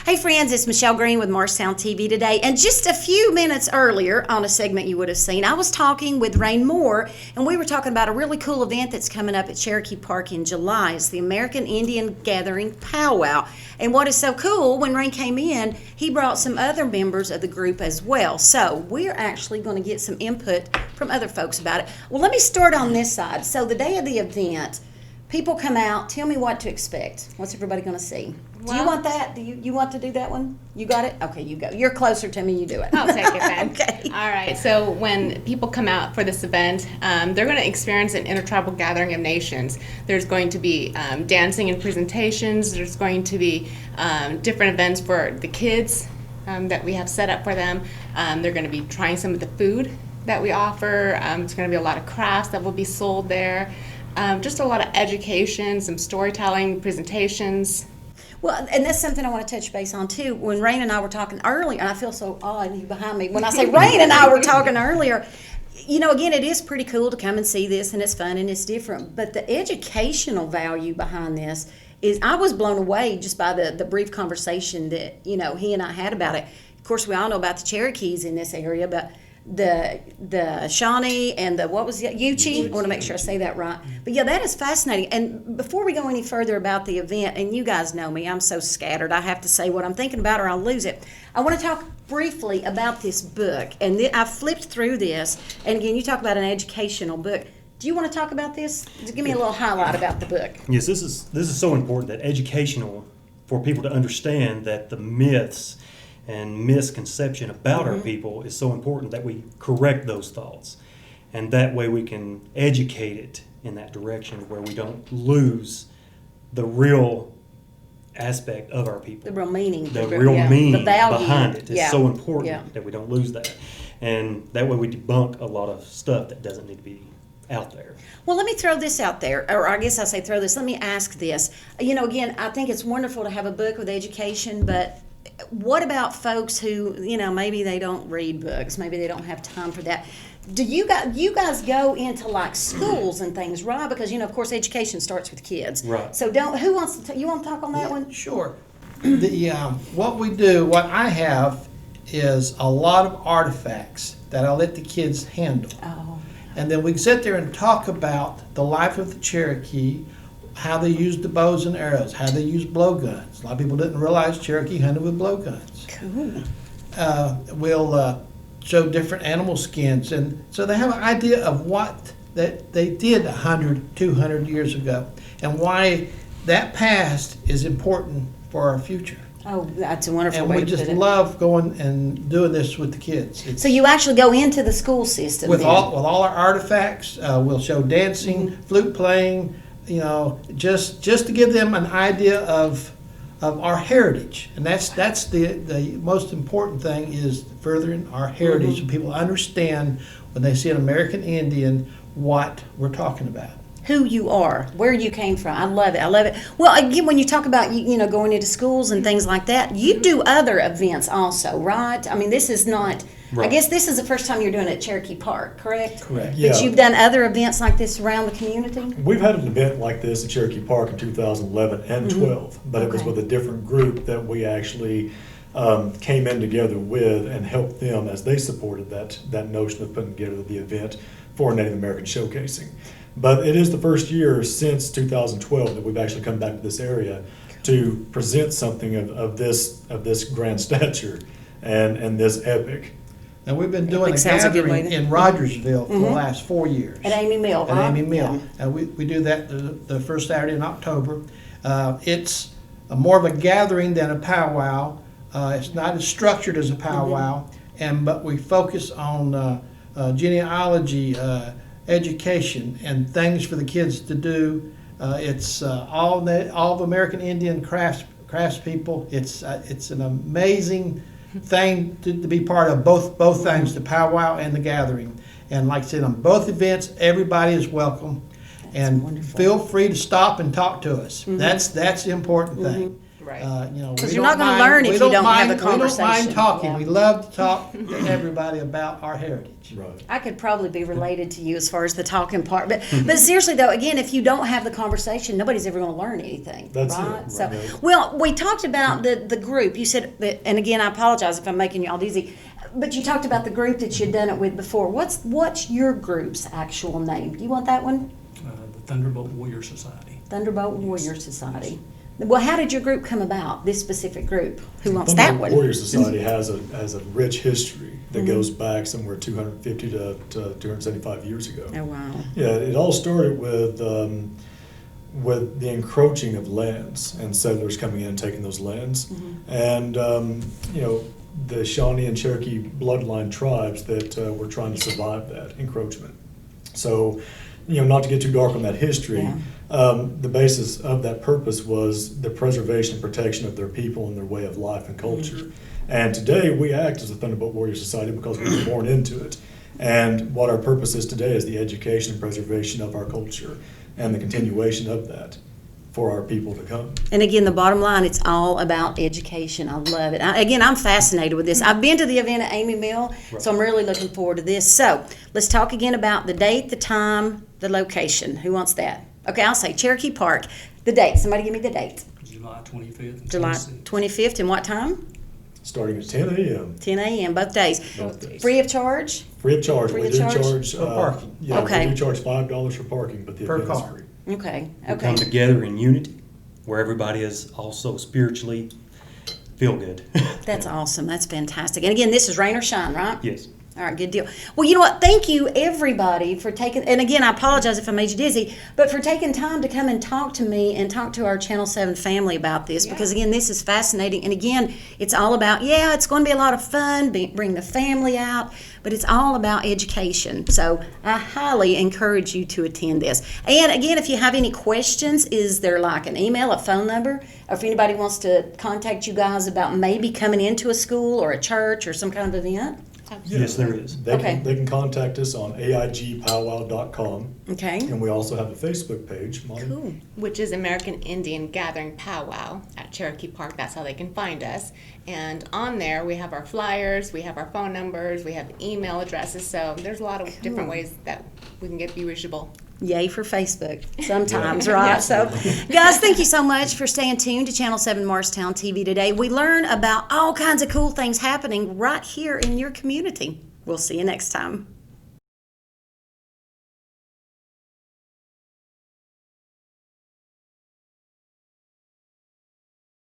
Hey friends, it's Michelle Green with Marshtown TV today. And just a few minutes earlier on a segment you would have seen, I was talking with Rain Moore, and we were talking about a really cool event that's coming up at Cherokee Park in July. It's the American Indian Gathering Pow Wow. And what is so cool, when Rain came in, he brought some other members of the group as well. So we're actually going to get some input from other folks about it. Well, let me start on this side. So the day of the event, people come out. Tell me what to expect. What's everybody going to see? Do you want that? Do you want to do that one? You got it? Okay, you go. You're closer to me. You do it. I'll take it then. Okay. All right. So when people come out for this event, they're going to experience an intertribal gathering of nations. There's going to be dancing and presentations. There's going to be different events for the kids that we have set up for them. They're going to be trying some of the food that we offer. It's going to be a lot of crafts that will be sold there. Just a lot of education, some storytelling, presentations. Well, and that's something I want to touch base on too. When Rain and I were talking earlier, and I feel so odd you behind me. When I say Rain and I were talking earlier, you know, again, it is pretty cool to come and see this, and it's fun and it's different. But the educational value behind this is, I was blown away just by the brief conversation that, you know, he and I had about it. Of course, we all know about the Cherokees in this area, but the Shawnee and the, what was it, Yuchi? I want to make sure I say that right. But yeah, that is fascinating. And before we go any further about the event, and you guys know me, I'm so scattered. I have to say what I'm thinking about or I'll lose it. I want to talk briefly about this book. And I flipped through this. And again, you talk about an educational book. Do you want to talk about this? Just give me a little highlight about the book. Yes, this is so important, that educational, for people to understand that the myths and misconception about our people is so important, that we correct those thoughts, and that way we can educate it in that direction where we don't lose the real aspect of our people, The real meaning. the real meaning the value behind it. It's so important Yeah. that we don't lose that, and that way we debunk a lot of stuff that doesn't need to be out there. Well, let me throw this out there, or I guess I say throw this. Let me ask this. You know, again, I think it's wonderful to have a book with education, but what about folks who, you know, maybe they don't read books, maybe they don't have time for that? Do you guys go into like schools and things, right? Because, you know, of course, education starts with kids. Right. So who wants to, you want to talk on that one? Sure. What I have is a lot of artifacts that I let the kids handle. Oh. And then we sit there and talk about the life of the Cherokee, how they used the bows and arrows, how they used blowguns. A lot of people didn't realize Cherokee hunted with blowguns. Cool. We'll show different animal skins. And so they have an idea of what that they did 100, 200 years ago, and why that past is important for our future. Oh, that's a wonderful And way we to just put it. love going and doing this with the kids. So you actually go into the school system With then? all our artifacts, we'll show dancing, flute playing, you know, just to give them an idea of our heritage. And that's the most important thing, is furthering our heritage, so people understand when they see an American Indian what we're talking about. Who you are, where you came from. I love it. I love it. Well, again, when you talk about, you know, going into schools and things like that, you do other events also, right? I mean, this is not, I Right. guess this is the first time you're doing it at Cherokee Park, correct? Correct. Yeah. But you've done other events like this around the community? We've had an event like this at Cherokee Park in 2011 and 12, but it was Okay. with a different group that we actually came in together with and helped them as they supported that notion of putting together the event for Native American showcasing. But it is the first year since 2012 that we've actually come back to this area to present something of this grand stature and this epic. And we've been doing a sounds a good way gathering to- in Rogersville for the last 4 years. At Amy Mill, At huh? Amy Mill. And we do that the first Saturday in October. It's more of a gathering than a powwow. It's not as structured as a powwow, but we focus on genealogy, education, and things for the kids to do. It's all of American Indian craftspeople. It's an amazing thing to be part of, both things, the powwow and the gathering. And like I said, on both events, everybody is welcome. And wonderful. feel free to stop and talk to us. That's the important thing. Right. You know, 'Cause we you're don't not gonna mind- learn if we you don't don't have mind- a We don't conversation. mind talking. Yeah. We love to talk to everybody about our heritage. Right. I could probably be related to you as far as the talking part, but seriously though, again, if you don't have the conversation, nobody's ever going to learn anything, That's it, right? So, right. well, we talked about the group. You said that, and again, I apologize if I'm making you all dizzy, but you talked about the group that you'd done it with before. What's your group's actual name? Do you want that one? The Thunderbolt Warrior Society. Thunderbolt Warrior Society. Well, how did your group come about? This specific group? Who wants that Thunderbolt one? Warrior Society has a rich history that goes back somewhere 250 to 275 years ago. Oh wow! Yeah, it all started with the encroaching of lands and settlers coming in and taking those lands, and you know, the Shawnee and Cherokee bloodline tribes that were trying to survive that encroachment. So, you know, not to get too dark on that history, the basis of that purpose was the preservation and protection of their people and their way of life and culture. And today we act as a Thunderbolt Warrior Society because we were born into it. And what our purpose is today is the education and preservation of our culture and the continuation of that for our people to come. And again, the bottom line, it's all about education. I love it. Again, I'm fascinated with this. I've been to the event at Amy Mill, so I'm really looking forward to this. So let's talk again about the date, the time, the location. Who wants that? Okay, I'll say Cherokee Park. The date. Somebody give me the date. July 25th and July 26th. 25th, and what time? Starting at 10 a.m. 10 a.m. both days. both days. Free of charge? Free of charge. Free We of do charge? charge For parking. Yeah, Okay. we do charge $5 for parking, but the Per event is car. free. Okay, We okay. come together in unity, where everybody is also spiritually feel good. That's awesome. That's fantastic. And again, this is rain or shine, right? Yes. All right, good deal. Well, you know what? Thank you, everybody, for taking, and again, I apologize if I made you dizzy, but for taking time to come and talk to me and talk to our Channel 7 family about this, because again, this is fascinating. And again, it's all about, yeah, it's going to be a lot of fun, bring the family out, but it's all about education. So I highly encourage you to attend this. And again, if you have any questions, is there like an email, a phone number, or if anybody wants to contact you guys about maybe coming into a school or a church or some kind of event? Yes, there is. They Okay. can contact us on aigpowwow.com, Okay. and we also have a Facebook page. Molly. Cool. Which is American Indian Gathering Pow Wow at Cherokee Park. That's how they can find us. And on there, we have our flyers, we have our phone numbers, we have email addresses. So there's a lot of different ways that we can be reachable. Yay for Facebook sometimes, right? So, guys, thank you so much for staying tuned to Channel 7 Morristown TV today. We learn about all kinds of cool things happening right here in your community. We'll see you next time.